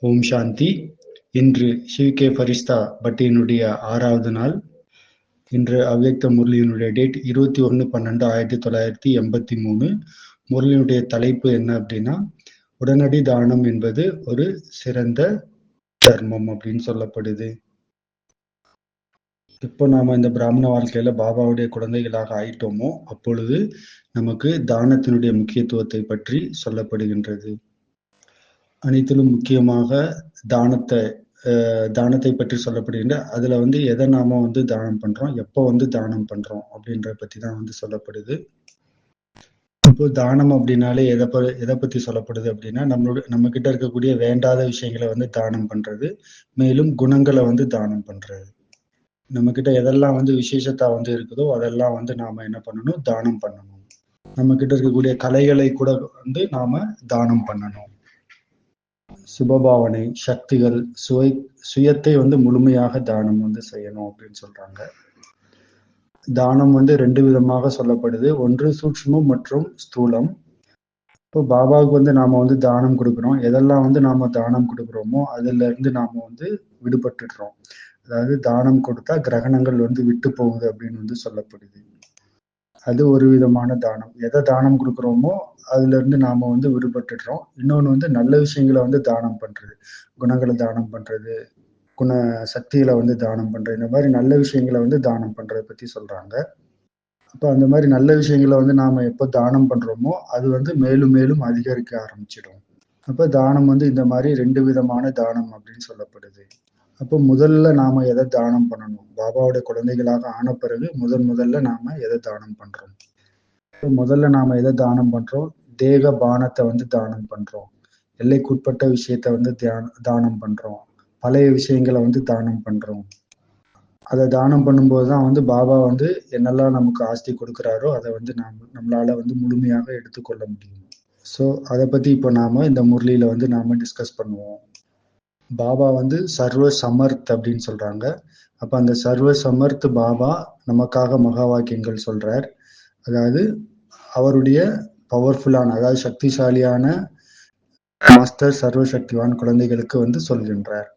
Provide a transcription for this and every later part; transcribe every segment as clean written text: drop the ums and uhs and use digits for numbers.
ஓம் சாந்தி. இன்று ஷிவ்கே ஃபரிஸ்தா பட்டியினுடைய 6வது நாள். இன்று அவ்யக்த முரளியினுடைய டேட் 21/12/1983. முரளியினுடைய தலைப்பு என்ன அப்படின்னா, உடனடி தானம் என்பது ஒரு சிறந்த தர்மம் அப்படின்னு சொல்லப்படுது. இப்போ நாம இந்த பிராமண வாழ்க்கையில பாபாவுடைய குழந்தைகளாக ஆயிட்டோமோ அப்பொழுது நமக்கு தானத்தினுடைய முக்கியத்துவத்தை பற்றி சொல்லப்படுகின்றது. அனைத்திலும் முக்கியமாக தானத்தை பற்றி சொல்லப்படுகின்ற அதுல எதை நாம தானம் பண்றோம், எப்போ தானம் பண்றோம் அப்படின்றத பத்தி தான் சொல்லப்படுது. இப்போ தானம் அப்படின்னாலே எதை பத்தி சொல்லப்படுது அப்படின்னா, நம்ம கிட்ட இருக்கக்கூடிய வேண்டாத விஷயங்களை தானம் பண்றது, மேலும் குணங்களை தானம் பண்றது. நம்ம கிட்ட எதெல்லாம் விசேஷத்தா இருக்குதோ அதெல்லாம் நாம என்ன பண்ணணும், தானம் பண்ணணும். நம்ம கிட்ட இருக்கக்கூடிய கலைகளை கூட நாம தானம் பண்ணணும். சுபபாவனை, சக்திகள், சுயத்தை முழுமையாக தானம் செய்யணும் அப்படின்னு சொல்றாங்க. தானம் 2 விதமாக சொல்லப்படுது. ஒன்று சூட்சுமம் மற்றும் ஸ்தூலம். இப்போ பாபாவுக்கு நாம தானம் கொடுக்குறோம். எதெல்லாம் நாம தானம் கொடுக்குறோமோ அதுல இருந்து நாம விடுபட்டுடுறோம். அதாவது தானம் கொடுத்தா கிரகணங்கள் விட்டு போகுது அப்படின்னு சொல்லப்படுது. அது ஒரு விதமான தானம். எதை தானம் கொடுக்குறோமோ அதுல இருந்து நாம விடுபட்டுடுறோம். இன்னொன்னு நல்ல விஷயங்களை தானம் பண்றது, குணங்களை தானம் பண்றது, குண சக்திகளை தானம் பண்றது, இந்த மாதிரி நல்ல விஷயங்களை தானம் பண்றதை பத்தி சொல்றாங்க. அப்ப அந்த மாதிரி நல்ல விஷயங்களை நாம எப்போ தானம் பண்றோமோ அது மேலும் மேலும் அதிகரிக்க ஆரம்பிச்சிடும். அப்ப தானம் இந்த மாதிரி 2 விதமான தானம் அப்படின்னு சொல்லப்படுது. அப்போ முதல்ல நாம எதை தானம் பண்ணணும், பாபாவோட குழந்தைகளாக ஆன பிறகு முதல்ல நாம எதை தானம் பண்றோம். முதல்ல நாம எதை தானம் பண்றோம், தேக பானத்தை தானம் பண்றோம். எல்லைக்குட்பட்ட விஷயத்த தானம் பண்றோம். பழைய விஷயங்களை தானம் பண்றோம். அதை தானம் பண்ணும்போதுதான் பாபா என்னெல்லாம் நமக்கு ஆஸ்தி கொடுக்குறாரோ அதை நம்மளால முழுமையாக எடுத்துக்கொள்ள முடியும். ஸோ அதை பத்தி இப்போ நாம இந்த முரளியில நாம டிஸ்கஸ் பண்ணுவோம். பாபா சர்வ சமர்த் அப்படின்னு சொல்றாங்க. அப்ப அந்த சர்வ சமர்த் பாபா நமக்காக மகா வாக்கியங்கள் சொல்றார். அதாவது அவருடைய பவர்ஃபுல்லான, அதாவது சக்திசாலியான மாஸ்டர் சர்வசக்திவான் குழந்தைகளுக்கு சொல்கின்றார்.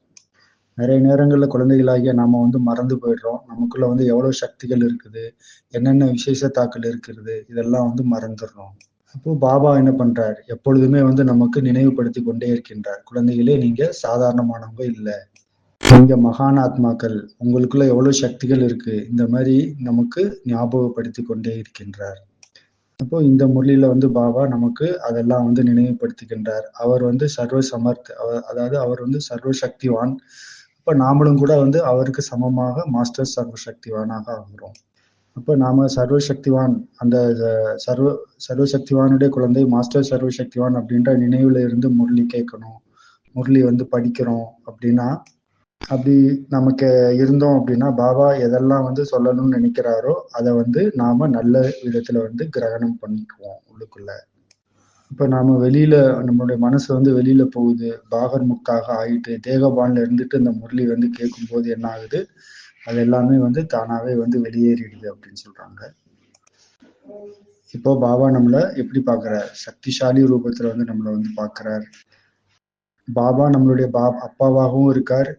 நிறைய நேரங்கள்ல குழந்தைகளாகிய நாம மறந்து போயிடுறோம். நமக்குள்ள எவ்வளவு சக்திகள் இருக்குது, என்னென்ன விசேஷத்தாக்கள் இருக்கிறது, இதெல்லாம் மறந்துடுறோம். அப்போ பாபா என்ன பண்றார், எப்பொழுதுமே நமக்கு நினைவுபடுத்தி கொண்டே இருக்கின்றார். குழந்தைகளே, நீங்க சாதாரணமானவங்க இல்ல, நீங்க மகான் ஆத்மாக்கள், உங்களுக்குள்ள எவ்வளவு சக்திகள் இருக்கு, இந்த மாதிரி நமக்கு ஞாபகப்படுத்தி கொண்டே இருக்கின்றார். அப்போ இந்த முரளியில பாபா நமக்கு அதெல்லாம் நினைவுபடுத்துகின்றார். அவர் சர்வ சமர்த், அதாவது அவர் சர்வ சக்திவான். அப்ப நாமளும் கூட அவருக்கு சமமாக மாஸ்டர் சர்வசக்திவானாக ஆகிறோம். அப்ப நாம சர்வசக்திவான், அந்த சர்வசக்திவானுடைய குழந்தை மாஸ்டர் சர்வசக்திவான் அப்படின்ற நினைவுல இருந்து முரளி கேட்கணும், முரளி படிக்கிறோம் அப்படின்னா, அப்படி நமக்கு இருந்தோம் அப்படின்னா பாபா எதெல்லாம் சொல்லணும்னு நினைக்கிறாரோ அதை நாம நல்ல விதத்துல கிரகணம் பண்ணிக்குவோம் உள்ளுக்குள்ள. இப்ப நாம வெளியில, நம்மளுடைய மனசு வெளியில போகுது, பாகர் முக்தாக ஆயிட்டு தேகபான்ல இருந்துட்டு இந்த முரளி கேட்கும் போது என்ன ஆகுது, அது எல்லாமே தானாவே வெளியேறிடுது அப்படின்னு சொல்றாங்க. இப்போ பாபா நம்மள எப்படி பாக்குறார், சக்திசாலி ரூபத்துல நம்மள பாக்குறார். பாபா நம்மளுடைய அப்பாவாகவும் இருக்கார்,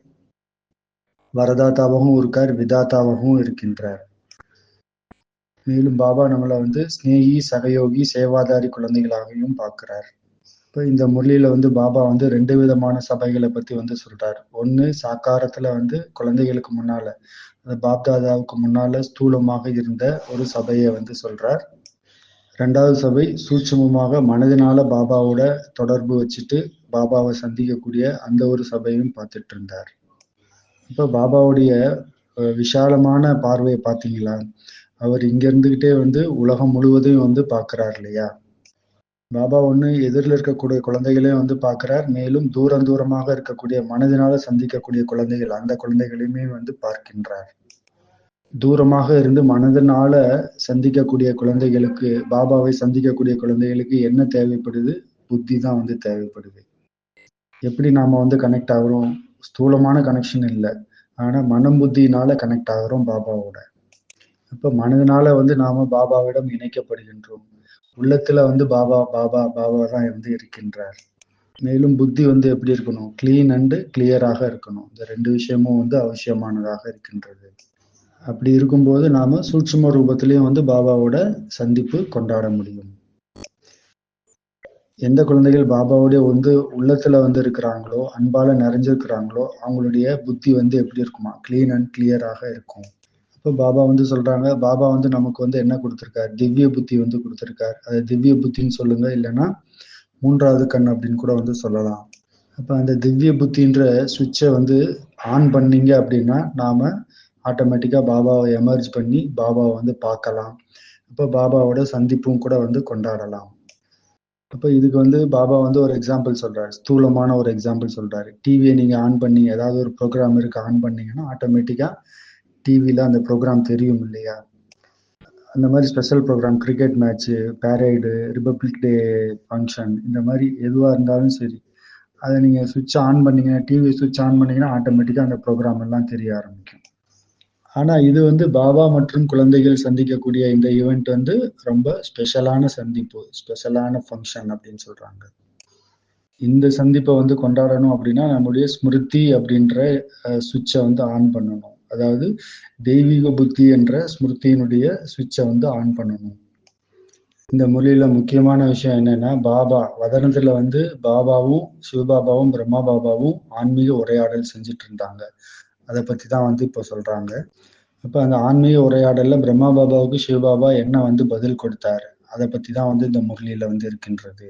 வரதாத்தாவாகவும் இருக்கார், விதாத்தாவாகவும் இருக்கின்றார். மேலும் பாபா நம்மள ஸ்நேகி, சகயோகி, சேவாதாரி குழந்தைகளாகவும் பார்க்கிறார். இப்போ இந்த முரளியில பாபா 2 விதமான சபைகளை பத்தி சொல்றார். ஒண்ணு சாக்காரத்துல குழந்தைகளுக்கு முன்னால, அந்த பாப்தாதாவுக்கு முன்னால ஸ்தூலமாக இருந்த ஒரு சபையை சொல்றார். 2வது சபை சூட்சுமமாக மனதினால பாபாவோட தொடர்பு வச்சுட்டு பாபாவை சந்திக்கக்கூடிய அந்த ஒரு சபையும் பார்த்துட்டு இருந்தார். இப்ப பாபாவுடைய விஷாலமான பார்வையை பார்த்தீங்களா, அவர் இங்க இருந்துகிட்டே உலகம் முழுவதையும் பார்க்கிறார் இல்லையா. பாபா எதிரில் இருக்கக்கூடிய குழந்தைகளையும் பார்க்கிறார், மேலும் தூரமாக இருக்கக்கூடிய மனதினால சந்திக்கக்கூடிய குழந்தைகள், அந்த குழந்தைகளையுமே பார்க்கின்றார். தூரமாக இருந்து மனதினால சந்திக்கக்கூடிய குழந்தைகளுக்கு, பாபாவை சந்திக்கக்கூடிய குழந்தைகளுக்கு என்ன தேவைப்படுது, புத்தி தான் தேவைப்படுது. எப்படி நாம கனெக்ட் ஆகுறோம், ஸ்தூலமான கனெக்ஷன் இல்லை, ஆனா மனம் புத்தினால கனெக்ட் ஆகுறோம் பாபாவோட. அப்ப மனதினால நாம பாபாவிடம் இணைக்கப்படுகின்றோம். உள்ளத்துல பாபா பாபா பாபா தான் இருக்கின்றார். மேலும் புத்தி வந்து எப்படி இருக்கணும்? கிளீன் அண்ட் கிளியராக இருக்கணும். இந்த 2 விஷயமும் வந்து அவசியமானதாக இருக்கின்றது. அப்படி இருக்கும்போது நாம சூட்சும ரூபத்திலயும் வந்து பாபாவோட சந்திப்பு கொண்டாட முடியும். எந்த குழந்தைகள் பாபாவுடைய வந்து உள்ளத்துல வந்து இருக்கிறாங்களோ, அன்பால நிறைஞ்சிருக்கிறாங்களோ, அவங்களுடைய புத்தி வந்து எப்படி இருக்குமா? கிளீன் அண்ட் கிளியராக இருக்கும். அப்ப பாபா வந்து சொல்றாங்க, பாபா வந்து நமக்கு வந்து என்ன குடுத்திருக்கார்? திவ்ய புத்தி வந்து குடுத்திருக்கார். அது திவ்ய புத்தின்னு சொல்லுங்க. இல்லன்னா 3வது கண் அப்படின்னு கூட வந்து சொல்லலாம். அப்ப அந்த திவ்ய புத்தின்ற ஸ்விட்ச வந்து ஆன் பண்ணீங்க அப்படின்னா, நாம ஆட்டோமேட்டிக்கா பாபாவ எமர்ஜ் பண்ணி பாபாவ வந்து பார்க்கலாம். அப்ப பாபாவோட சந்திப்பும் கூட வந்து கொண்டாடலாம். அப்ப இதுக்கு வந்து பாபா வந்து ஒரு எக்ஸாம்பிள் சொல்றாரு. ஸ்தூலமான ஒரு எக்ஸாம்பிள் சொல்றாரு. டிவிய நீங்க ஆன் பண்ணி ஏதாவது ஒரு ப்ரோகிராம் இருக்கு ஆன் பண்ணீங்கன்னா, ஆட்டோமேட்டிக்கா டிவில அந்த ப்ரோகிராம் தெரியும் இல்லையா? அந்த மாரி special programme cricket match, parade, republic day function இந்த மாரி எதுவா இருந்தாலும் சரி. அத நீங்க ஸ்விட்ச் ஆன் பண்ணீங்க, டிவி ஸ்விட்ச் ஆன் பண்ணீங்கன்னா, ஆட்டோமேட்டிக்கா அந்த ப்ரோகிராம் எல்லாம் தெரிய ஆரம்பிக்கும். ஆனா இது வந்து பாபா மற்றும் குழந்தைகள் சந்திக்கக்கூடிய இந்த ஈவென்ட் வந்து ரொம்ப ஸ்பெஷலான சந்திப்பு. ஸ்பெஷலான ஃபங்ஷன் அப்படின்னு சொல்றாங்க. இந்த சந்திப்ப வந்து கொண்டாடணும் அப்படின்னா, நம்முடைய ஸ்மிருதி அப்படின்ற ஸ்விட்ச வந்து ஆன் பண்ணணும். அதாவது தெய்வீக புத்தி என்ற ஸ்மிருதியினுடைய ஸ்விட்ச வந்து ஆன் பண்ணணும். இந்த முறையில முக்கியமான விஷயம் என்னன்னா, பாபா வதனத்துல வந்து பாபாவும், சிவபாபாவும், பிரம்மா பாபாவும் ஆன்மீக உரையாடல் செஞ்சுட்டு இருந்தாங்க. அத பத்தி தான் வந்து இப்போ சொல்றாங்க. அப்ப அந்த ஆன்மீக உரையாடல்ல பிரம்மா பாபாவுக்கு சிவபாபா என்ன வந்து பதில் கொடுத்தாரு? அத பத்தி தான் வந்து இந்த முரளியில வந்து இருக்கின்றது.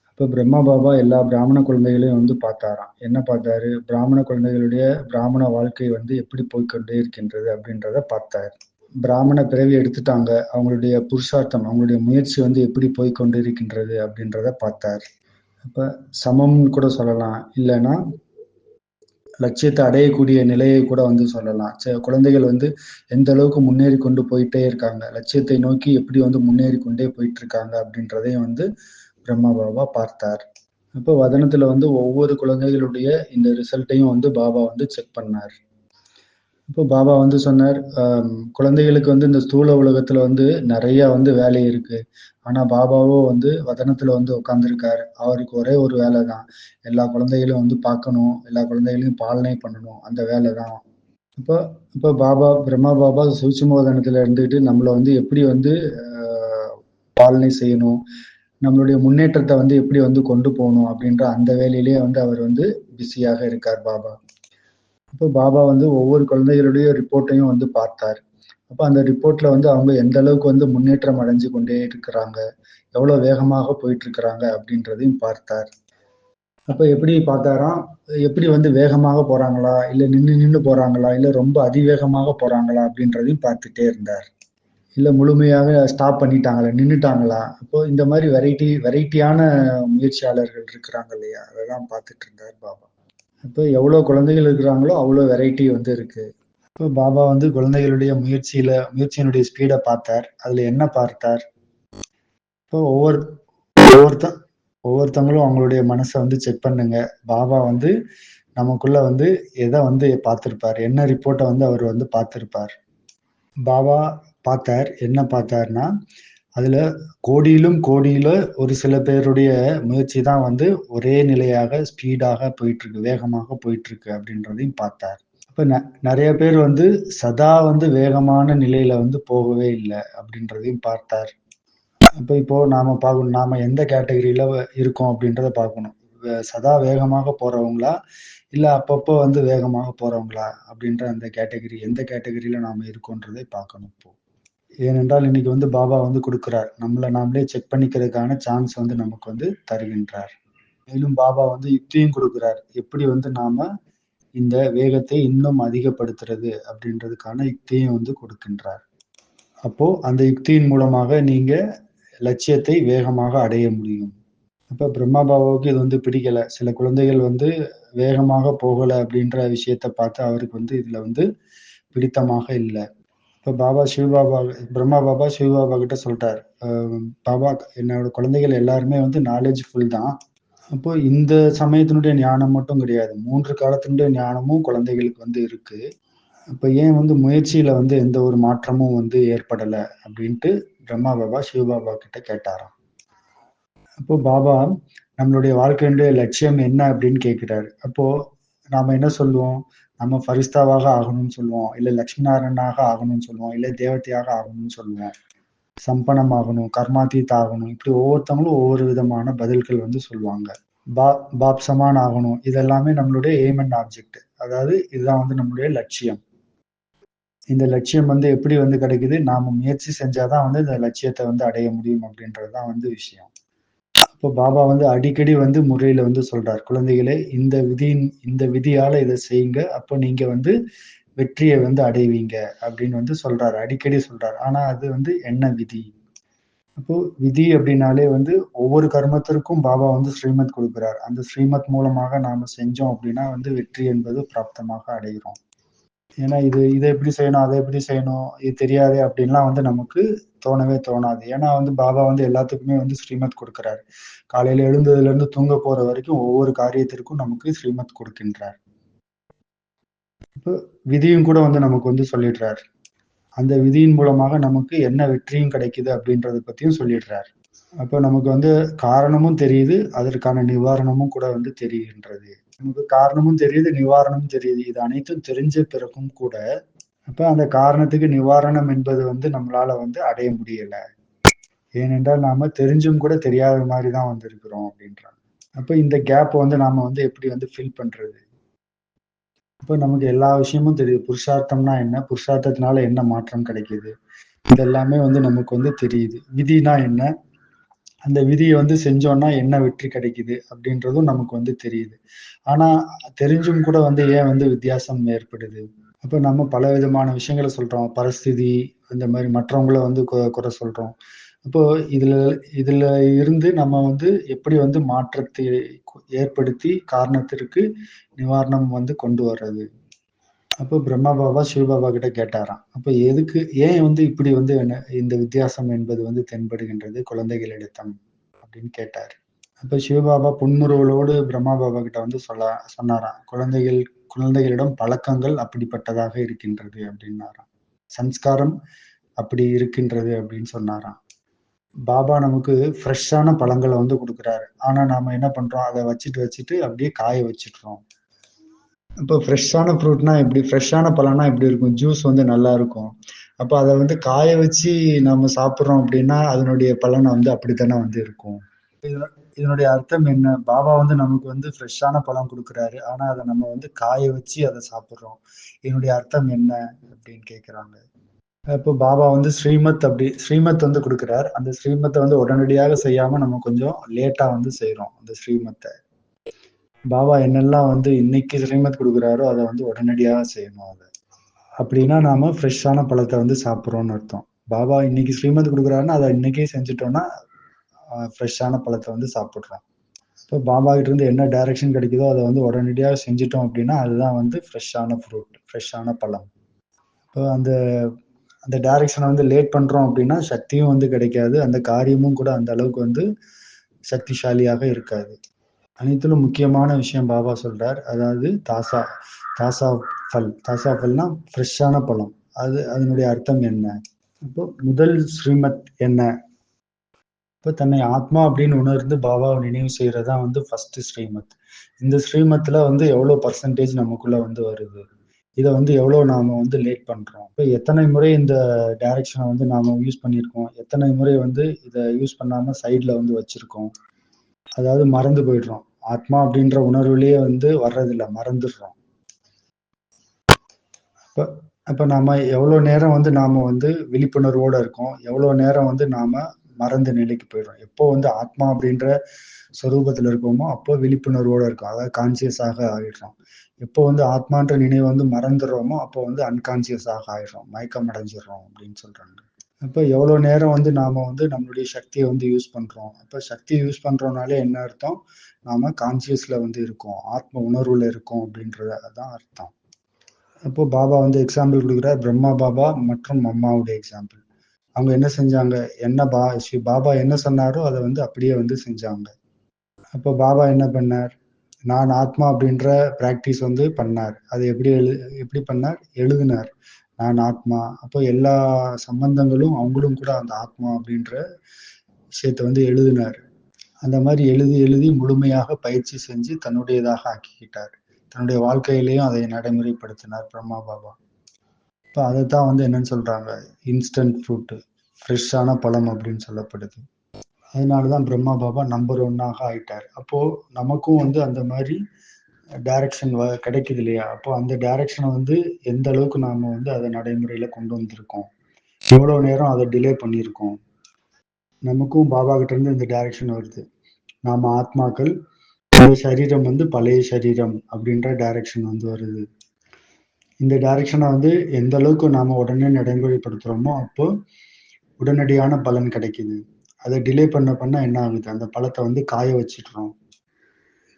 அப்ப பிரம்மா பாபா எல்லா பிராமண குழந்தைகளையும் வந்து பார்த்தாராம். என்ன பார்த்தாரு? பிராமண குழந்தைகளுடைய பிராமண வாழ்க்கை வந்து எப்படி போய்க்கொண்டே இருக்கின்றது அப்படின்றத பார்த்தார். பிராமண பிறவி எடுத்துட்டாங்க. அவங்களுடைய புருஷார்த்தம், அவங்களுடைய முயற்சி வந்து எப்படி போய்க்கொண்டு இருக்கின்றது அப்படின்றத பார்த்தார். அப்ப சமம்னு கூட சொல்லலாம். இல்லன்னா லட்சியத்தை அடையக்கூடிய நிலையை கூட வந்து சொல்லலாம். குழந்தைகள் வந்து எந்த அளவுக்கு முன்னேறி கொண்டு போயிட்டே இருக்காங்க. லட்சியத்தை நோக்கி எப்படி வந்து முன்னேறி கொண்டே போயிட்டு இருக்காங்க அப்படின்றதையும் வந்து பிரம்மா பாபா பார்த்தார். அப்போ வதனத்துல வந்து ஒவ்வொரு குழந்தைகளுடைய இந்த ரிசல்ட்டையும் வந்து பாபா வந்து செக் பண்ணார். இப்போ பாபா வந்து சொன்னார், குழந்தைகளுக்கு வந்து இந்த ஸ்தூல உலகத்துல வந்து நிறைய வந்து வேலை இருக்கு. ஆனா பாபாவோ வந்து வதனத்துல வந்து உட்கார்ந்திருக்காரு. அவருக்கு ஒரே ஒரு வேலை தான். எல்லா குழந்தைகளையும் வந்து பார்க்கணும். எல்லா குழந்தைகளையும் பாலனை பண்ணணும். அந்த வேலை தான். இப்போ இப்போ பாபா பிரம்மா பாபா சூட்சும வதனத்துல இருந்துட்டு நம்மள வந்து எப்படி வந்து பாலனை செய்யணும், நம்மளுடைய முன்னேற்றத்தை வந்து எப்படி வந்து கொண்டு போகணும் அப்படின்ற அந்த வேலையிலேயே வந்து அவர் வந்து பிஸியாக இருக்கார் பாபா. அப்போ பாபா வந்து ஒவ்வொரு குழந்தைகளுடைய ரிப்போர்ட்டையும் வந்து பார்த்தார். அப்ப அந்த ரிப்போர்ட்ல வந்து அவங்க எந்த அளவுக்கு வந்து முன்னேற்றம் அடைஞ்சு கொண்டே இருக்கிறாங்க, எவ்வளவு வேகமாக போயிட்டு இருக்கிறாங்க அப்படின்றதையும் பார்த்தார். அப்ப எப்படி பார்த்தாராம், எப்படி வந்து வேகமாக போறாங்களா, இல்ல நின்னு நின்னு போறாங்களா, இல்ல ரொம்ப அதிவேகமாக போறாங்களா அப்படின்றதையும் பார்த்துட்டே இருந்தார். இல்ல முழுமையாக ஸ்டாப் பண்ணிட்டாங்களா, நின்னுட்டாங்களா? அப்போ இந்த மாரி வெரைட்டியான முயற்சியாளர்கள் இருக்கிறாங்க இல்லையா? அதெல்லாம் பார்த்துட்டு இருந்தார் பாபா. அப்ப எவ்வளோ குழந்தைகள் இருக்கிறாங்களோ, அவ்வளோ வெரைட்டி வந்து இருக்கு. இப்போ பாபா வந்து குழந்தைகளுடைய முயற்சியினுடைய ஸ்பீட பார்த்தார். அதுல என்ன பார்த்தார்? இப்போ ஒவ்வொருத்த ஒவ்வொருத்தவங்களும் அவங்களுடைய மனச வந்து செக் பண்ணுங்க. பாபா வந்து நமக்குள்ள வந்து எத வந்து பார்த்திருப்பார்? என்ன ரிப்போர்ட்ட வந்து அவர் வந்து பார்த்திருப்பார்? பாபா பார்த்தார். என்ன பார்த்தார்ன்னா, அதுல கோடியிலும் கோடியில ஒரு சில பேருடைய முயற்சி தான் வந்து ஒரே நிலையாக ஸ்பீடாக போயிட்டுருக்கு. வேகமாக போயிட்டுருக்கு அப்படின்றதையும் பார்த்தார். அப்ப நெறைய பேர் வந்து சதா வந்து வேகமான நிலையில வந்து போகவே இல்ல அப்படின்றதையும் பார்த்தார். அப்ப இப்போ நாம பார்க்கணும். நாம எந்த கேட்டகரியில இருக்கோம் அப்படின்றத பார்க்கணும். சதா வேகமாக போறவங்களா? இல்ல அப்பப்போ வந்து வேகமாக போறவங்களா? அப்படின்ற அந்த கேட்டகரி எந்த கேட்டகரியில நாம இருக்கோன்றதை பார்க்கணும் இப்போ. ஏனென்றால் இன்னைக்கு வந்து பாபா வந்து குடுக்குறார். நம்மள நாமளே செக் பண்ணிக்கிறதுக்கான சான்ஸ் வந்து நமக்கு வந்து தருகின்றார். மேலும் பாபா வந்து யுக்தியும் குடுக்குறார். எப்படி வந்து நாம இந்த வேகத்தை இன்னும் அதிகப்படுத்துறது அப்படின்றதுக்கான யுக்தியும் வந்து கொடுக்கின்றார். அப்போ அந்த யுக்தியின் மூலமாக நீங்க லட்சியத்தை வேகமாக அடைய முடியும். அப்ப பிரம்மா பாபாவுக்கு இது வந்து பிடிக்கல. சில குழந்தைகள் வந்து வேகமாக போகல அப்படின்ற விஷயத்த பார்த்து அவருக்கு வந்து இதுல வந்து பிடித்தமாக இல்ல. இப்ப பிரம்மா பாபா சிவபாபா கிட்ட சொல்றார். பாபா என்னோட குழந்தைகள் எல்லாருமே வந்து நாலேட்ஜ்ஃபுல் தான். அப்போ இந்த சமயத்தினுடைய ஞானம் மட்டும் கிடையாது. 3 காலத்தினுடைய ஞானமும் குழந்தைகளுக்கு வந்து இருக்கு. அப்ப ஏன் வந்து முயற்சியில வந்து எந்த ஒரு மாற்றமும் வந்து ஏற்படல அப்படின்ட்டு பிரம்மா பாபா சிவபாபா கிட்ட கேட்டாராம். அப்போ பாபா நம்மளுடைய வாழ்க்கையினுடைய லட்சியம் என்ன அப்படின்னு கேட்கிறாரு. அப்போ நாம என்ன சொல்லுவோம்? நம்ம ஃபரிஸ்தாவாக ஆகணும்னு சொல்லுவோம். இல்ல லட்சுமி நாராயணனாக ஆகணும்னு சொல்லுவோம். இல்ல தேவதையாக ஆகணும்னு சொல்லுவோம். சம்பனம் ஆகணும், கர்மாதீத் ஆகணும். இப்படி ஒவ்வொருத்தவங்களும் ஒவ்வொரு விதமான பதில்கள் வந்து சொல்லுவாங்க. பாப் சமான் ஆகணும். இதெல்லாமே நம்மளுடைய எய்ம் அண்ட் ஆப்ஜெக்ட். அதாவது இதுதான் வந்து நம்மளுடைய லட்சியம். இந்த லட்சியம் வந்து எப்படி வந்து கிடைக்குது? நாம முயற்சி செஞ்சாதான் வந்து இந்த லட்சியத்தை வந்து அடைய முடியும் அப்படின்றதுதான் வந்து விஷயம். இப்போ பாபா வந்து அடிக்கடி வந்து முறையில வந்து சொல்றார், குழந்தைகளே இந்த விதியால இதை செய்யுங்க, அப்போ நீங்க வந்து வெற்றியை வந்து அடைவீங்க அப்படின்னு வந்து சொல்றாரு, அடிக்கடி சொல்றாரு. ஆனா அது வந்து என்ன விதி? அப்போ விதி அப்படின்னாலே வந்து ஒவ்வொரு கர்மத்திற்கும் பாபா வந்து ஸ்ரீமத் கொடுக்கிறார். அந்த ஸ்ரீமத் மூலமாக நாம செஞ்சோம் அப்படின்னா வந்து வெற்றி என்பது பிராப்தமாக அடைகிறோம். ஏன்னா இதை எப்படி செய்யணும், அதை எப்படி செய்யணும், இது தெரியாது அப்படின்லாம் வந்து நமக்கு தோணவே தோணாது. ஏன்னா வந்து பாபா வந்து எல்லாத்துக்குமே வந்து ஸ்ரீமத் கொடுக்கிறார். காலையில எழுந்ததுல இருந்து தூங்க போற வரைக்கும் ஒவ்வொரு காரியத்திற்கும் நமக்கு ஸ்ரீமத் கொடுக்கின்றார். இப்போ விதியும் கூட வந்து நமக்கு வந்து சொல்லிடுறார். அந்த விதியின் மூலமாக நமக்கு என்ன வெற்றியும் கிடைக்குது அப்படின்றத பத்தியும் சொல்லிடுறார். அப்ப நமக்கு வந்து காரணமும் தெரியுது, அதற்கான நிவாரணமும் கூட வந்து தெரிகின்றது. நமக்கு காரணமும் தெரியுது, நிவாரணமும் தெரியுது. இது அனைத்தும் தெரிஞ்ச பிறகும் கூட அப்ப அந்த காரணத்துக்கு நிவாரணம் என்பது வந்து நம்மளால வந்து அடைய முடியல. ஏனென்றால் நாம தெரிஞ்சும் கூட தெரியாத மாதிரி தான் வந்து இருக்கிறோம் அப்படின்றாங்க. அப்ப இந்த கேப் வந்து நாம வந்து எப்படி வந்து ஃபில் பண்றது? அப்ப நமக்கு எல்லா விஷயமும் தெரியுது. புருஷார்த்தம்னா என்ன? புருஷார்த்தத்தினால என்ன மாற்றம் கிடைக்குது? இதெல்லாமே வந்து நமக்கு வந்து தெரியுது. விதினா என்ன? அந்த விதியை வந்து செஞ்சோம்னா என்ன வெற்றி கிடைக்குது அப்படின்றதும் நமக்கு வந்து தெரியுது. ஆனா தெரிஞ்சும் கூட வந்து ஏன் வந்து வித்தியாசம் ஏற்படுது? அப்ப நம்ம பல விதமான விஷயங்கள சொல்றோம். பரிஸ்திதி, இந்த மாரி மற்றவங்கள வந்து குறை சொல்றோம். அப்போ இதுல இதுல இருந்து நம்ம வந்து எப்படி வந்து மாற்றத்தை ஏற்படுத்தி காரணத்திற்கு நிவாரணம் வந்து கொண்டு வர்றது? அப்போ பிரம்மா பாபா சிவபாபா கிட்ட கேட்டாராம். அப்ப ஏன் வந்து இப்படி வந்து இந்த வித்தியாசம் என்பது வந்து தென்படுகின்றது குழந்தைகளிடத்தம் அப்படின்னு கேட்டாரு. அப்ப சிவபாபா புன்முறுவலோடு பிரம்மா பாபா கிட்ட வந்து சொன்னாராம். குழந்தைகளிடம் பழக்கங்கள் அப்படிப்பட்டதாக இருக்கின்றது அப்படின்னாராம். சம்ஸ்காரம் அப்படி இருக்கின்றது அப்படின்னு சொன்னாராம். பாபா நமக்கு ஃப்ரெஷ்ஷான பழங்களை வந்து கொடுக்குறாரு. ஆனா நாம என்ன பண்றோம்? அதை வச்சுட்டு அப்படியே காய வச்சிடுறோம். இப்போ ஃப்ரெஷ்ஷான ஃப்ரூட்னா எப்படி? ஃப்ரெஷ்ஷான பழம்னா எப்படி இருக்கும்? ஜூஸ் வந்து நல்லா இருக்கும். அப்ப அதை வந்து காய வச்சு நம்ம சாப்பிடுறோம் அப்படின்னா அதனுடைய பலன் வந்து அப்படித்தானே வந்து இருக்கும். இதனுடைய அர்த்தம் என்ன? பாபா வந்து நமக்கு வந்து ஃப்ரெஷ்ஷான பழம் குடுக்குறாரு. ஆனா அத நம்ம வந்து காய வச்சு அத சாப்பிடுறோம். இதனுடைய அர்த்தம் என்ன? அப்படின்னு கேட்கிறாங்க. அப்போ பாபா வந்து ஸ்ரீமத் வந்து குடுக்குறார். அந்த ஸ்ரீமத்த வந்து உடனடியாக செய்யாம நம்ம கொஞ்சம் லேட்டா வந்து செய்றோம். அந்த ஸ்ரீமத்த. பாபா என்னெல்லாம் வந்து இன்னைக்கு ஸ்ரீமத் குடுக்குறாரோ அத வந்து உடனடியாக செய்யணும் அத. அப்படின்னா நாம ஃப்ரெஷ்ஷான பழத்த வந்து சாப்பிடுறோம்னு அர்த்தம். பாபா இன்னைக்கு ஸ்ரீமத் குடுக்குறாருன்னா அத இன்னைக்கே செஞ்சுட்டோம்னா ஃப்ரெஷ்ஷான பழத்த வந்து சாப்பிடுறோம். இப்போ பாபா கிட்ட இருந்து என்ன டைரக்ஷன் கிடைக்குதோ அதை வந்து உடனடியாக செஞ்சுட்டோம் அப்படின்னா அதுதான் வந்து ஃப்ரெஷ்ஷான ஃப்ரூட், ஃப்ரெஷ்ஷான பழம். இப்போ அந்த அந்த டைரக்ஷனை வந்து லேட் பண்றோம் அப்படின்னா சக்தியும் வந்து கிடைக்காது, அந்த காரியமும் கூட அந்த அளவுக்கு வந்து சக்திசாலியாக இருக்காது. அனைத்திலும் முக்கியமான விஷயம் பாபா சொல்றார். அதாவது தாசா தாசா பல்னா ஃப்ரெஷ்ஷான பழம். அதனுடைய அர்த்தம் என்ன? இப்போ முதல் ஸ்ரீமத் என்ன? இப்போ தன்னை ஆத்மா அப்படின்னு உணர்ந்து பாபாவை நினைவு செய்யறதா வந்து ஃபர்ஸ்ட் ஸ்ரீமத். இந்த ஸ்ரீமத்துல வந்து எவ்வளவு பர்சன்டேஜ் நமக்குள்ள வந்து வருது, இதை வந்து எவ்வளவு நாம வந்து லேட் பண்றோம், இப்போ எத்தனை முறை இந்த டைரக்ஷனை வந்து நாம யூஸ் பண்ணியிருக்கோம், எத்தனை முறை வந்து இதை யூஸ் பண்ணாம சைட்ல வந்து வச்சிருக்கோம், அதாவது மறந்து போயிடுறோம். ஆத்மா அப்படின்ற உணர்வுலயே வந்து வர்றதில்ல, மறந்துடுறோம். அப்ப அப்ப நாம எவ்வளவு நேரம் வந்து நாம வந்து விழிப்புணர்வோட இருக்கோம், எவ்வளவு நேரம் வந்து நாம மறந்த நிலைக்கு போயிடுறோம். எப்போ வந்து ஆத்மா அப்படின்ற சொரூபத்துல இருக்கோமோ அப்போ விழிப்புணர்வோட இருக்கும், அதாவது கான்சியஸாக ஆயிடுறோம். எப்போ வந்து ஆத்மான்ற நினைவு வந்து மறந்துடுறோமோ அப்போ வந்து அன்கான்சியஸாக ஆயிடுறோம், மயக்கம் அடைஞ்சிடுறோம் அப்படின்னு சொல்றாங்க. அப்ப எவ்வளவு நேரம் வந்து நாம வந்து நம்மளுடைய சக்தியை வந்து யூஸ் பண்றோம். அப்ப சக்தியை யூஸ் பண்றோம்னாலே என்ன அர்த்தம்? நாம கான்சியஸ்ல வந்து இருக்கோம், ஆத்ம உணர்வுல இருக்கோம் அப்படின்றது அதான் அர்த்தம். அப்போ பாபா வந்து எக்ஸாம்பிள் கொடுக்குறார், பிரம்மா பாபா மற்றும் அம்மாவுடைய எக்ஸாம்பிள். அவங்க என்ன செஞ்சாங்க? பாபா என்ன சொன்னாரோ அதை வந்து அப்படியே வந்து செஞ்சாங்க. அப்போ பாபா என்ன பண்ணார்? நான் ஆத்மா அப்படின்ற பிராக்டிஸ் வந்து பண்ணார். அது எப்படி பண்ணார்? எழுதினார், நான் ஆத்மா. அப்போ எல்லா சம்பந்தங்களும் அவங்களும் கூட அந்த ஆத்மா அப்படின்ற விஷயத்த வந்து எழுதினார். அந்த மாதிரி எழுதி எழுதி முழுமையாக பயிற்சி செஞ்சு தன்னுடையதாக ஆக்கிக்கிட்டார். தன்னுடைய வாழ்க்கையிலையும் அதை நடைமுறைப்படுத்தினார் பிரம்மா பாபா. இப்போ அதைத்தான் வந்து என்னன்னு சொல்றாங்க, இன்ஸ்டன்ட் ஃப்ரூட்டு, ஃப்ரெஷ்ஷான பழம் அப்படின்னு சொல்லப்படுது. அதனாலதான் பிரம்மா பாபா நம்பர் 1 ஆயிட்டார். அப்போ நமக்கும் வந்து அந்த மாதிரி டைரக்ஷன் கிடைக்குது இல்லையா? அப்போ அந்த டைரக்ஷனை வந்து எந்த அளவுக்கு நாம வந்து அதை நடைமுறையில கொண்டு வந்திருக்கோம், எவ்வளவு நேரம் அதை டிலே பண்ணியிருக்கோம். நமக்கும் பாபா கிட்ட இருந்து இந்த டைரக்ஷன் வருது. நாம ஆத்மாக்கள், இந்த சரீரம் வந்து பழைய சரீரம் அப்படின்ற டைரக்ஷன் வந்து வருது. இந்த டைரக்ஷனை வந்து எந்த அளவுக்கு நாம உடனே நடைமுறைப்படுத்துறோமோ அப்போ உடனடியான பலன் கிடைக்குது. அதை டிலே பண்ண என்ன ஆகுது, அந்த பழத்தை வந்து காய வச்சிடுறோம்.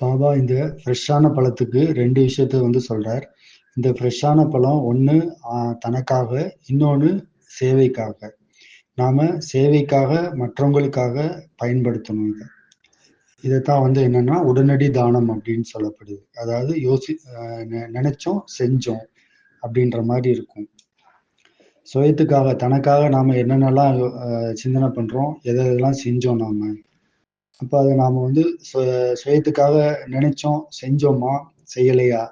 பாபா இந்த ஃப்ரெஷ்ஷான பழத்துக்கு 2 விஷயத்த வந்து சொல்றார். இந்த ஃப்ரெஷ்ஷான பழம் ஒன்று தனக்காக, இன்னொன்று சேவைக்காக. நாம சேவைக்காக மற்றவங்களுக்காக பயன்படுத்தணும். இதைத்தான் வந்து என்னன்னா உடனடி தானம் அப்படின்னு சொல்லப்படுது. அதாவது நினைச்சோம் செஞ்சோம் அப்படின்ற மாதிரி இருக்கும். சுயத்துக்காக, தனக்காக நாம என்னென்னலாம் சிந்தனை பண்றோம், எதெல்லாம் செஞ்சோம் நாம, அப்போ அதை நாம வந்து சுயத்துக்காக நினைச்சோம் செஞ்சோமா செய்யலையா,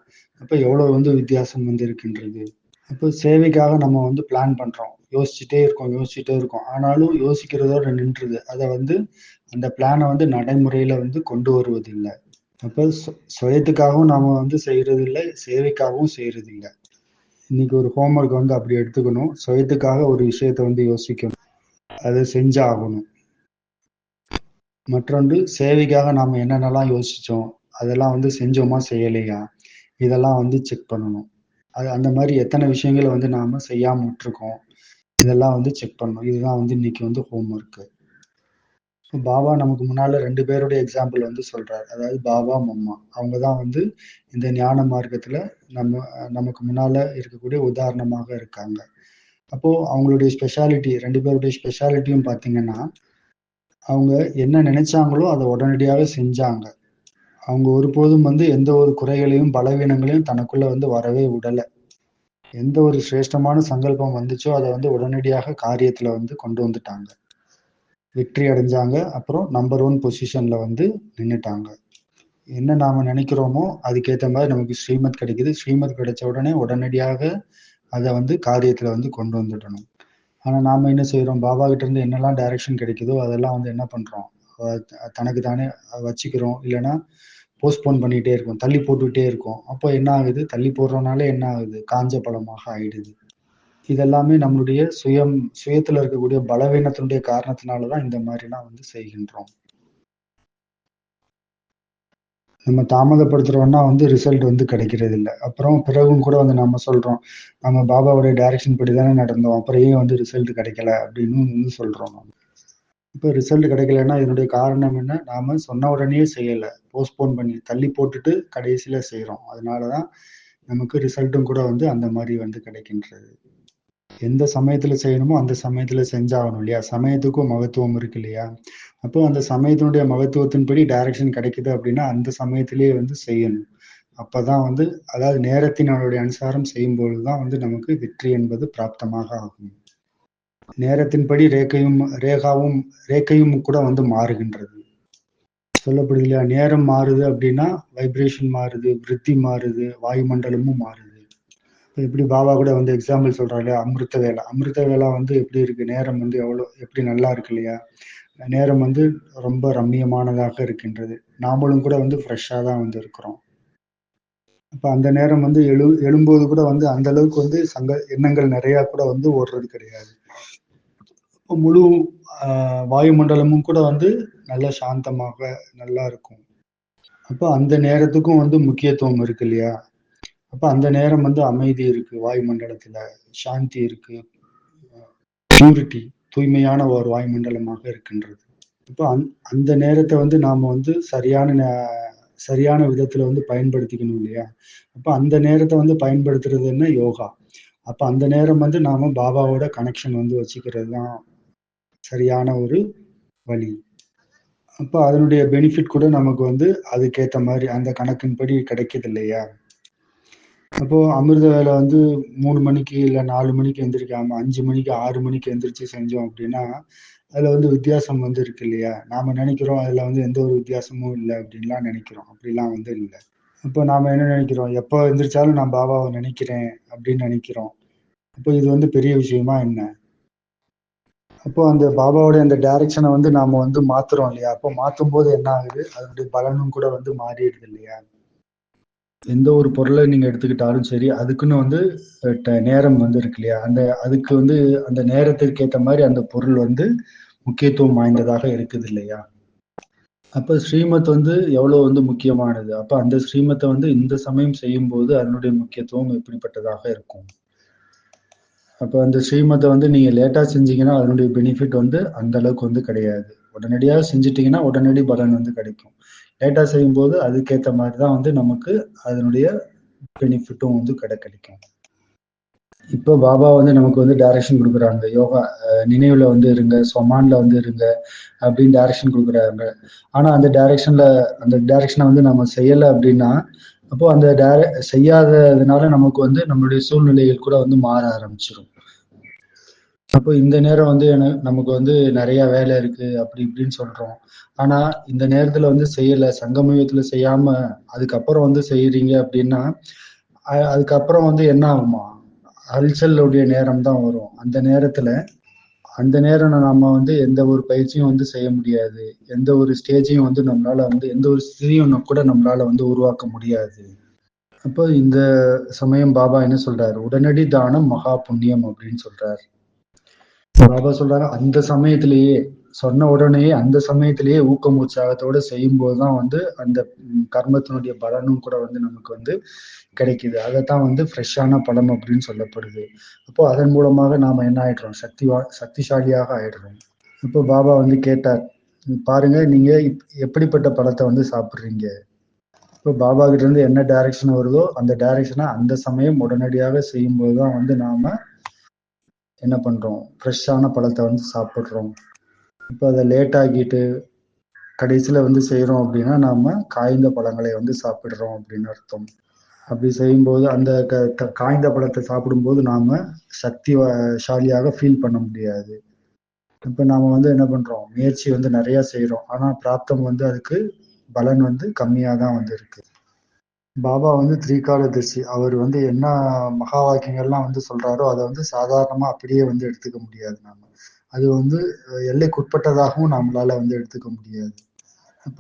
அப்போ எவ்வளவு வந்து வித்தியாசம் வந்து இருக்கின்றது. அப்போ சேவைக்காக நம்ம வந்து பிளான் பண்றோம், யோசிச்சுட்டே இருக்கோம். ஆனாலும் யோசிக்கிறதோட நின்றுது. அதை வந்து அந்த பிளானை வந்து நடைமுறையில வந்து கொண்டு வருவதில்லை. அப்போ சுயத்துக்காகவும் நாம வந்து செய்யறது இல்லை, சேவைக்காகவும் செய்யறது இல்லை. இன்னைக்கு ஒரு ஹோம்ஒர்க் வந்து அப்படி எடுத்துக்கணும். சுயத்துக்காக ஒரு விஷயத்த வந்து யோசிக்கணும், அதை செஞ்சாகணும். மற்றொன்று சேவைக்காக நாம என்னென்னலாம் யோசிச்சோம், அதெல்லாம் வந்து செஞ்சோமா செய்யலையா, இதெல்லாம் வந்து செக் பண்ணணும். அது அந்த மாதிரி எத்தனை விஷயங்களை வந்து நாம செய்யாம விட்டுருக்கோம், இதெல்லாம் வந்து செக் பண்ணணும். இதுதான் வந்து இன்னைக்கு வந்து ஹோம்ஒர்க்கு. பாபா நமக்கு முன்னால 2 பேருடைய எக்ஸாம்பிள் வந்து சொல்றாரு. அதாவது பாபா மம்மா, அவங்க தான் வந்து இந்த ஞான மார்க்கத்துல நமக்கு முன்னால இருக்கக்கூடிய உதாரணமாக இருக்காங்க. அப்போ அவங்களுடைய ஸ்பெஷாலிட்டி, 2 பேருடைய ஸ்பெஷாலிட்டியும் பாத்தீங்கன்னா, அவங்க என்ன நினைச்சாங்களோ அதை உடனடியாக செஞ்சாங்க. அவங்க ஒருபோதும் வந்து எந்த ஒரு குறைகளையும் பலவீனங்களையும் தனக்குள்ள வந்து வரவே விடல. எந்த ஒரு சிரேஷ்டமான சங்கல்பம் வந்துச்சோ அதை வந்து உடனடியாக காரியத்துல வந்து கொண்டு வந்துட்டாங்க, வெற்றி அடைஞ்சாங்க. அப்புறம் நம்பர் 1 பொசிஷன்ல வந்து நின்னுட்டாங்க. என்ன நாம நினைக்கிறோமோ அதுக்கேற்ற மாதிரி நமக்கு ஸ்ரீமத் கிடைக்குது. ஸ்ரீமத் கிடைச்ச உடனே உடனடியாக அதை வந்து காரியத்துல வந்து கொண்டு வந்துடணும். ஆனா நாம என்ன செய்யறோம், பாபா கிட்ட இருந்து என்னெல்லாம் டைரக்ஷன் கிடைக்குதோ அதெல்லாம் வந்து என்ன பண்றோம், தனக்கு தானே வச்சுக்கிறோம், இல்லைன்னா போஸ்ட்போன் பண்ணிட்டே இருக்கும், தள்ளி போட்டுக்கிட்டே இருக்கும். அப்போ என்ன ஆகுது, தள்ளி போடுறதுனால என்ன ஆகுது, காஞ்ச பழமாக ஆயிடுது. இதெல்லாமே நம்மளுடைய சுயத்துல இருக்கக்கூடிய பலவீனத்தினுடைய காரணத்தினாலதான் இந்த மாதிரிலாம் வந்து செய்கின்றோம். நம்ம தாமதப்படுத்துறோம்னா வந்து ரிசல்ட் வந்து கிடைக்கிறது இல்லை. அப்புறம் பிறகும் கூட வந்து நம்ம சொல்றோம், நம்ம பாபாவுடைய டைரக்ஷன் படி தானே நடந்தோம், அப்புறம் ஏன் வந்து ரிசல்ட் கிடைக்கல அப்படின்னு வந்து சொல்றோம். நம்ம இப்போ ரிசல்ட் கிடைக்கலன்னா இதனுடைய காரணம் என்ன, நாம சொன்ன உடனே செய்யலை, போஸ்ட்போன் பண்ணி தள்ளி போட்டுட்டு கடைசியில செய்யறோம். அதனாலதான் நமக்கு ரிசல்ட்டும் கூட வந்து அந்த மாதிரி வந்து கிடைக்கின்றது. எந்த சமயத்துல செய்யணுமோ அந்த சமயத்துல செஞ்சாகணும் இல்லையா? சமயத்துக்கும் மகத்துவம் இருக்கு இல்லையா? அப்போ அந்த சமயத்தினுடைய மகத்துவத்தின்படி டைரக்ஷன் கிடைக்குது அப்படின்னா அந்த சமயத்திலேயே வந்து செய்யணும். அப்பதான் வந்து, அதாவது நேரத்தினுடைய அனுசாரம் செய்யும் பொழுதுதான் வந்து நமக்கு வெற்றி என்பது பிராப்தமாக ஆகும். நேரத்தின்படி ரேகையும் கூட வந்து மாறுகின்றது. சொல்லப்படுது இல்லையா, நேரம் மாறுது அப்படின்னா வைப்ரேஷன் மாறுது, விருத்தி மாறுது, வாயுமண்டலமும் மாறுது. எப்படி பாபா கூட வந்து எக்ஸாம்பிள் சொல்றாரு, அமிர்த வேளா வந்து எப்படி இருக்கு, நேரம் வந்து எப்படி நல்லா இருக்கு இல்லையா? நேரம் வந்து ரொம்ப ரம்மியமானதாக இருக்கின்றது. நாமளும் கூட வந்து ஃப்ரெஷ்ஷா தான் வந்து இருக்கிறோம். அப்ப அந்த நேரம் வந்து எழும்போது கூட வந்து அந்த அளவுக்கு வந்து எண்ணங்கள் நிறைய கூட வந்து ஓடுறது கிடையாது. முழு வாயுமண்டலமும் கூட வந்து நல்ல சாந்தமாக நல்லா இருக்கும். அப்ப அந்த நேரத்துக்கும் வந்து முக்கியத்துவம் இருக்கு இல்லையா? அப்ப அந்த நேரம் வந்து அமைதி இருக்கு, வாயுமண்டலத்துல சாந்தி இருக்கு, பியூரிட்டி, தூய்மையான ஒரு வாயுமண்டலமாக இருக்கின்றது. இப்போ அந்த நேரத்தை வந்து நாம வந்து சரியான விதத்துல வந்து பயன்படுத்திக்கணும் இல்லையா? அப்ப அந்த நேரத்தை வந்து பயன்படுத்துறது என்ன, யோகா. அப்ப அந்த நேரம் வந்து நாம பாபாவோட கனெக்ஷன் வந்து வச்சுக்கிறது தான் சரியான ஒரு வழி. அப்ப அதனுடைய பெனிஃபிட் கூட நமக்கு வந்து அதுக்கேத்த மாதிரி அந்த கணக்கின்படி கிடைக்குது இல்லையா? அப்போ அமிர்த வேலை வந்து 3 மணிக்கு இல்ல 4 மணிக்கு எந்திரிக்காம 5 மணிக்கு 6 மணிக்கு எந்திரிச்சு செஞ்சோம் அப்படின்னா, அதுல வந்து வித்தியாசம் வந்து இருக்கு இல்லையா? நாம நெனைக்கிறோம் அதுல வந்து எந்த ஒரு வித்தியாசமும் இல்ல அப்படின்லாம் நெனைக்கிறோம். அப்படிலாம் வந்து இல்ல. அப்போ நாம என்ன நெனைக்கிறோம்? எப்ப எந்திரிச்சாலும் நான் பாபாவ நெனைக்கிறேன் அப்படின்னு நெனைக்கிறோம். அப்போ இது வந்து பெரிய விஷயமா என்ன? அப்போ அந்த பாபாவோட அந்த டைரக்ஷன வந்து நாம வந்து மாத்துறோம் இல்லையா? அப்போ மாத்தும்போது என்ன ஆகுது? அதனுடைய பலனும் கூட வந்து மாறிடுது இல்லையா? எந்த ஒரு பொருள நீங்க எடுத்துக்கிட்டாலும் சரி, அதுக்குன்னு வந்து நேரம் வந்து இருக்கு இல்லையா? அதுக்கு வந்து அந்த நேரத்திற்கு ஏத்த மாரி அந்த பொருள் வந்து முக்கியத்துவம் வாய்ந்ததாக இருக்குது இல்லையா? அப்ப ஸ்ரீமத் வந்து எவ்வளோ வந்து முக்கியமானது. அப்ப அந்த ஸ்ரீமத்த வந்து இந்த சமயம் செய்யும்போது அதனுடைய முக்கியத்துவம் எப்படிப்பட்டதாக இருக்கும். அப்ப அந்த ஸ்ரீமத்த வந்து நீங்க லேட்டா செஞ்சீங்கன்னா, அதனுடைய பெனிஃபிட் வந்து அந்த அளவுக்கு வந்து கிடையாது. உடனடியா செஞ்சுட்டீங்கன்னா, உடனடி பலன் வந்து கிடைக்கும். லேட்டா செய்யும்போது அதுக்கேத்த மாரி தான் வந்து நமக்கு அதனுடைய பெனிஃபிட்டும் வந்து கிடைக்கும். இப்போ பாபா வந்து நமக்கு வந்து டைரக்ஷன் குடுக்குறாங்க. யோகா நினைவுல வந்து இருங்க, சொமான்ல வந்து இருங்க அப்படின்னு டைரக்ஷன் குடுக்குறாங்க. ஆனா அந்த டைரக்ஷன வந்து நம்ம செய்யல அப்படின்னா, அப்போ அந்த செய்யாததுனால நமக்கு வந்து நம்மளுடைய சூழ்நிலைகள் கூட வந்து மாற ஆரம்பிச்சுரும். அப்போ இந்த நேரம் வந்து நமக்கு வந்து நெறைய வேலை இருக்கு அப்படி இப்படின்னு சொல்றோம். ஆனா இந்த நேரத்துல வந்து செய்யல, சங்கம யுகத்துல செய்யாம அதுக்கப்புறம் வந்து செய்றீங்க அப்படின்னா, அதுக்கப்புறம் வந்து என்ன ஆகுமா? அலைச்சலுடைய நேரம் தான் வரும். அந்த நேரம் நாம வந்து எந்த ஒரு பயிற்சியும் வந்து செய்ய முடியாது. எந்த ஒரு ஸ்டேஜையும் வந்து நம்மளால வந்து எந்த ஒரு ஸ்திதியும் கூட நம்மளால வந்து உருவாக்க முடியாது. அப்போ இந்த சமயம் பாபா என்ன சொல்றாரு? உடனடி தானம் மகா புண்ணியம் அப்படின்னு சொல்றாரு. பாபா சொல்றாங்க அந்த சமயத்திலேயே சொன்ன உடனேயே அந்த சமயத்திலேயே ஊக்கம் உற்சாகத்தோட செய்யும்போது தான் வந்து அந்த கர்மத்தினுடைய பலனும் கூட வந்து நமக்கு வந்து கிடைக்குது. அதைத்தான் வந்து ஃப்ரெஷ்ஷான பழம் அப்படின்னு சொல்லப்படுது. அப்போ அதன் மூலமாக நாம என்ன ஆயிடுறோம்? சக்திசாலியாக ஆயிடுறோம். இப்போ பாபா வந்து கேட்டார், பாருங்க நீங்க எப்படிப்பட்ட பழத்தை வந்து சாப்பிடுறீங்க. இப்போ பாபா கிட்ட இருந்து என்ன டைரக்ஷன் வருதோ அந்த டைரக்ஷனை அந்த சமயம் உடனடியாக செய்யும்போது தான் வந்து நாம என்ன பண்றோம்? ஃப்ரெஷ்ஷான பழத்தை வந்து சாப்பிடுறோம். இப்போ அதை லேட் ஆக்கிட்டு கடைசியில வந்து செய்றோம் அப்படின்னா நாம காய்ந்த பழங்களை வந்து சாப்பிடுறோம் அப்படின்னு அர்த்தம். அப்படி செய்யும்போது அந்த காய்ந்த பழத்தை சாப்பிடும்போது நாம சக்திசாலியாக ஃபீல் பண்ண முடியாது. இப்ப நாம வந்து என்ன பண்றோம்? முயற்சி வந்து நிறைய செய்றோம். ஆனா பிராப்தம் வந்து அதுக்கு பலன் வந்து கம்மியா தான் வந்து இருக்கு. பாபா வந்து திரிகாலதர்சி. அவர் வந்து என்ன மகா வாக்கியங்கள்லாம் வந்து சொல்றாரோ, அதை வந்து சாதாரணமா அப்படியே வந்து எடுத்துக்க முடியாது நாம. அது வந்து எல்லைக்குட்பட்டதாகவும் நம்மளால வந்து எடுத்துக்க முடியாது. அப்ப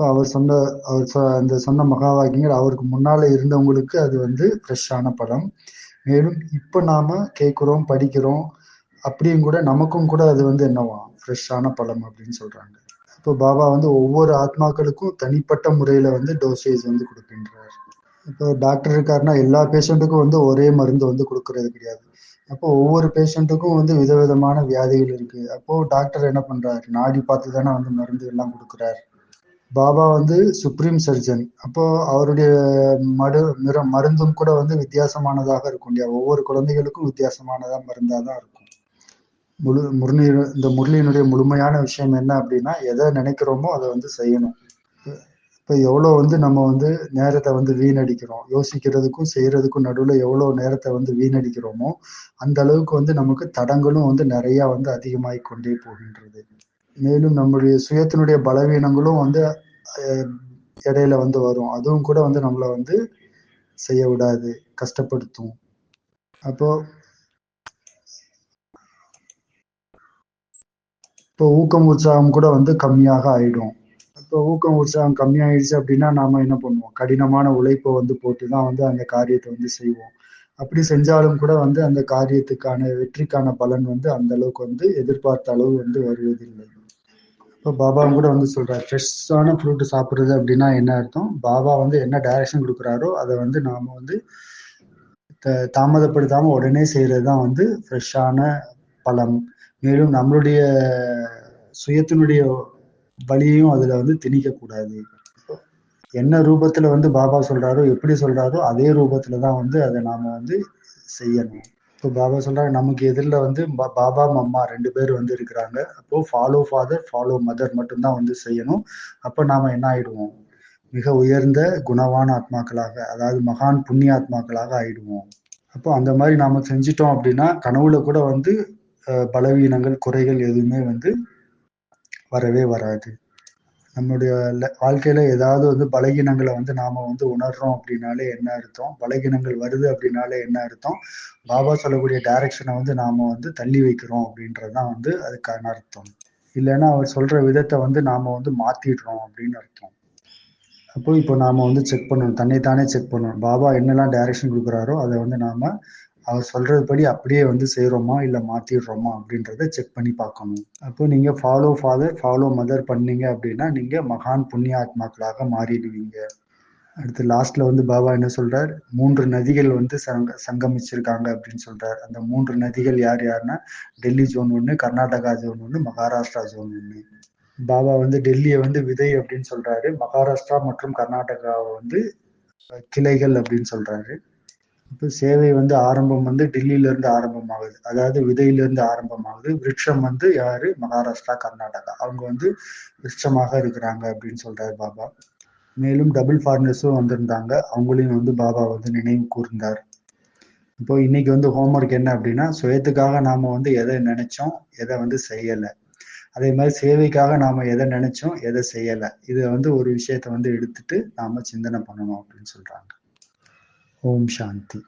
அந்த சொன்ன மகா வாக்கியங்கள் அவருக்கு முன்னால இருந்தவங்களுக்கு அது வந்து ஃப்ரெஷ்ஷான பழம். மேலும் இப்ப நாம கேட்கிறோம், படிக்கிறோம். அப்படியும் கூட நமக்கும் கூட அது வந்து என்னவாம்? ஃப்ரெஷ்ஷான பழம் அப்படின்னு சொல்றாங்க. இப்போ பாபா வந்து ஒவ்வொரு ஆத்மாக்களுக்கும் தனிப்பட்ட முறையில வந்து டோசேஜ் வந்து குடுக்கின்றார். இப்போ டாக்டர் இருக்காருன்னா எல்லா பேஷண்ட்டுக்கும் வந்து ஒரே மருந்து வந்து குடுக்கறது கிடையாது. அப்போ ஒவ்வொரு பேஷண்ட்டுக்கும் வந்து விதவிதமான வியாதிகள் இருக்கு. அப்போ டாக்டர் என்ன பண்றாரு? நாடி பார்த்து தானே வந்து மருந்து எல்லாம் குடுக்குறாரு. பாபா வந்து சுப்ரீம் சர்ஜன். அப்போ அவருடைய மருந்தும் கூட வந்து வித்தியாசமானதாக இருக்கும் இல்லையா? ஒவ்வொரு குழந்தைகளுக்கும் வித்தியாசமானதா மருந்தா தான் இருக்கும். இந்த முரளியினுடைய முழுமையான விஷயம் என்ன அப்படின்னா, எதை நினைக்கிறோமோ அதை வந்து செய்யணும். இப்ப எவ்வளவு வந்து நம்ம வந்து நேரத்தை வந்து வீணடிக்கிறோம். யோசிக்கிறதுக்கும் செய்யறதுக்கும் நடுவுல எவ்வளவு நேரத்தை வந்து வீணடிக்கிறோமோ, அந்த அளவுக்கு வந்து நமக்கு தடங்களும் வந்து நிறைய வந்து அதிகமாகிக் கொண்டே போகின்றது. மேலும் நம்முடைய சுயத்தினுடைய பலவீனங்களும் வந்து அஹ், இடையில வந்து வரும். அதுவும் கூட வந்து நம்மள வந்து செய்ய விடாது, கஷ்டப்படுத்தும். அப்போ இப்போ ஊக்கம் உற்சாகம் கூட வந்து கம்மியாக ஆயிடும். இப்போ ஊக்கம் உற்சாகம் கம்மியாயிடுச்சு அப்படின்னா நாம என்ன பண்ணுவோம்? கடினமான உழைப்பை வந்து போட்டு தான் வந்து அந்த காரியத்தை வந்து செய்வோம். அப்படி செஞ்சாலும் கூட வந்து அந்த காரியத்துக்கான வெற்றிக்கான பலன் வந்து அந்த அளவுக்கு வந்து எதிர்பார்த்த அளவு வந்து வருவதில்லை. இப்போ பாபாவும் கூட வந்து சொல்றாரு, ஃப்ரெஷ்ஷான ஃப்ரூட் சாப்பிடுறது அப்படின்னா என்ன அர்த்தம்? பாபா வந்து என்ன டைரக்ஷன் கொடுக்குறாரோ அதை வந்து நாம வந்து தாமதப்படுத்தாம உடனே செய்யறது தான் வந்து ஃப்ரெஷ்ஷான பழம். மேலும் நம்மளுடைய சுயத்தினுடைய வலியையும் அதுல வந்து திணிக்க கூடாது. என்ன ரூபத்துல வந்து பாபா சொல்றாரோ, எப்படி சொல்றாரோ அதே ரூபத்துல தான் வந்து அதை நாம வந்து செய்யணும். இப்போ பாபா சொல்றாரு நமக்கு எதிரில் வந்து பாபா மம்மா 2 பேர் வந்து இருக்கிறாங்க. அப்போ ஃபாலோ ஃபாதர் ஃபாலோ மதர் மட்டும்தான் வந்து செய்யணும். அப்போ நாம என்ன ஆயிடுவோம்? மிக உயர்ந்த குணவான ஆத்மாக்களாக, அதாவது மகான் புண்ணிய ஆத்மாக்களாக ஆயிடுவோம். அப்போ அந்த மாதிரி நாம செஞ்சிட்டோம் அப்படின்னா கனவுல கூட வந்து பலவீனங்கள், குறைகள் எதுவுமே வந்து வரவே வராது. நம்முடைய வாழ்க்கையில ஏதாவது வந்து பலகீனங்களை வந்து நாம வந்து உணர்றோம் அப்படின்னாலே என்ன அர்த்தம்? பலகீனங்கள் வருது அப்படின்னாலே என்ன அர்த்தம்? பாபா சொல்லக்கூடிய டைரக்ஷனை வந்து நாம வந்து தள்ளி வைக்கிறோம் அப்படின்றதுதான் வந்து அதுக்கான அர்த்தம். இல்லைன்னா அவர் சொல்ற விதத்தை வந்து நாம வந்து மாத்திடுறோம் அப்படின்னு அர்த்தம். அப்போ இப்போ நாம வந்து செக் பண்ணணும், தன்னைத்தானே செக் பண்ணணும். பாபா என்னெல்லாம் டைரக்ஷன் கொடுக்குறாரோ அதை வந்து நாம அவர் சொல்றதுபடி அப்படியே வந்து செய்றோமா இல்ல மாத்திடுறோமா அப்படின்றத செக் பண்ணி பார்க்கணும். அப்போ நீங்க ஃபாலோ ஃபாதர், ஃபாலோ மதர் பண்ணீங்க அப்படின்னா நீங்க மகான் புண்ணிய ஆத்மாக்களாக மாறிடுவீங்க. அடுத்து லாஸ்ட்ல வந்து பாபா என்ன சொல்றார்? 3 நதிகள் வந்து சங்கமிச்சிருக்காங்க அப்படின்னு சொல்றார். அந்த 3 நதிகள் யார் யாருன்னா Delhi zone 1, Karnataka zone 1, Maharashtra zone 1. Baba வந்து டெல்லியை வந்து விதை அப்படின்னு சொல்றாரு, மகாராஷ்டிரா மற்றும் கர்நாடகாவை வந்து கிளைகள் அப்படின்னு சொல்றாரு. இப்போ சேவை வந்து ஆரம்பம் வந்து டெல்லியில இருந்து ஆரம்பமாகுது, அதாவது விதையில இருந்து ஆரம்பமாகுது. விருட்சம் வந்து யாரு? மகாராஷ்டிரா, கர்நாடகா, அவங்க வந்து விருட்சமாக இருக்கிறாங்க அப்படின்னு சொல்றாரு பாபா. மேலும் டபுள் ஃபாரினர்ஸும் வந்திருந்தாங்க, அவங்களையும் வந்து பாபா வந்து நினைவு கூர்ந்தார். இப்போ இன்னைக்கு வந்து ஹோம்ஒர்க் என்ன அப்படின்னா, சுயத்துக்காக நாம வந்து எதை நினைச்சோம், எதை வந்து செய்யலை. அதே மாதிரி சேவைக்காக நாம எதை நினைச்சோம், எதை செய்யலை. இதை வந்து ஒரு விஷயத்த வந்து எடுத்துட்டு நாம சிந்தனை பண்ணணும் அப்படின்னு சொல்றாங்க. ஓம் சாந்தி.